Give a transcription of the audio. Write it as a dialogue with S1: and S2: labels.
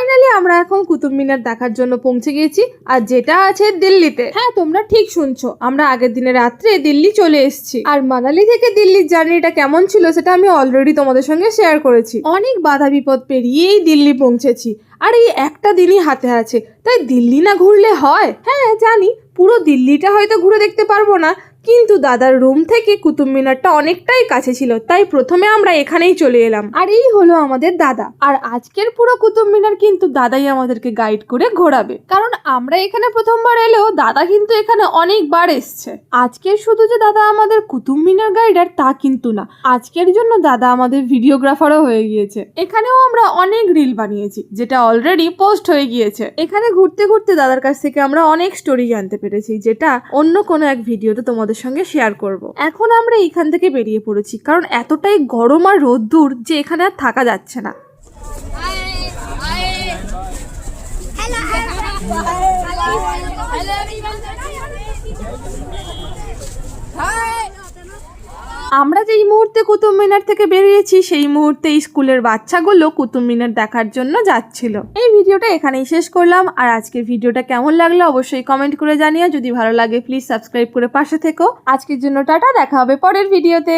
S1: Finally আমরা এখন কুতুব মিনার দেখার জন্য পৌঁছে গিয়েছি, আর যেটা আছে দিল্লিতে। হ্যাঁ, তোমরা ঠিক শুনছো, আমরা আগের দিনে রাত্রে দিল্লি চলে এসেছি। আর মানালি থেকে দিল্লির জার্নিটা কেমন ছিল সেটা আমি অলরেডি তোমাদের সঙ্গে শেয়ার করেছি। অনেক বাধা বিপদ পেরিয়েই দিল্লি পৌঁছেছি, আর এই একটা দিনই হাতে আছে, তাই দিল্লি না ঘুরলে হয়? হ্যাঁ জানি, পুরো দিল্লিটা হয়তো ঘুরে দেখতে পারবো না, কিন্তু দাদার রুম থেকে কুতুব মিনারটা অনেকটাই কাছে ছিল, তাই প্রথমে আমরা এখানেই চলে এলাম। আর এই হলো আমাদের দাদা। আর আজকের পুরো কুতুব মিনার কিন্তু দাদাই আমাদেরকে গাইড করে ঘোরাবে, কারণ আমরা এখানে প্রথমবার এলেও দাদা কিন্তু এখানে অনেকবার এসছে। আজকের শুধু যে দাদা আমাদের কুতুব মিনার গাইডার তা কিন্তু না, আজকের জন্য দাদা আমাদের ভিডিওগ্রাফারও হয়ে গিয়েছে। এখানেও আমরা অনেক রিল বানিয়েছি, যেটা অলরেডি পোস্ট হয়ে গিয়েছে। এখানে ঘুরতে ঘুরতে দাদার কাছ থেকে আমরা অনেক স্টোরি জানতে পেরেছি, যেটা অন্য কোনো এক ভিডিওতে তোমাদের সঙ্গে শেয়ার করব। এখন আমরা এখান থেকে বেরিয়ে পড়েছি, কারণ এতটাই গরম আর রোদ্দুর যে এখানে আর থাকা যাচ্ছে না। আমরা যেই মুহূর্তে কুতুব মিনার থেকে বেরিয়েছি সেই মুহূর্তে স্কুলের বাচ্চাগুলো কুতুব মিনার দেখার জন্য যাচ্ছিল। এই ভিডিওটা এখানেই শেষ করলাম, আর আজকের ভিডিওটা কেমন লাগলো অবশ্যই কমেন্ট করে জানিও। যদি ভালো লাগে প্লিজ সাবস্ক্রাইব করে পাশে থেকো। আজকের জন্য টাটা, দেখা হবে পরের ভিডিওতে।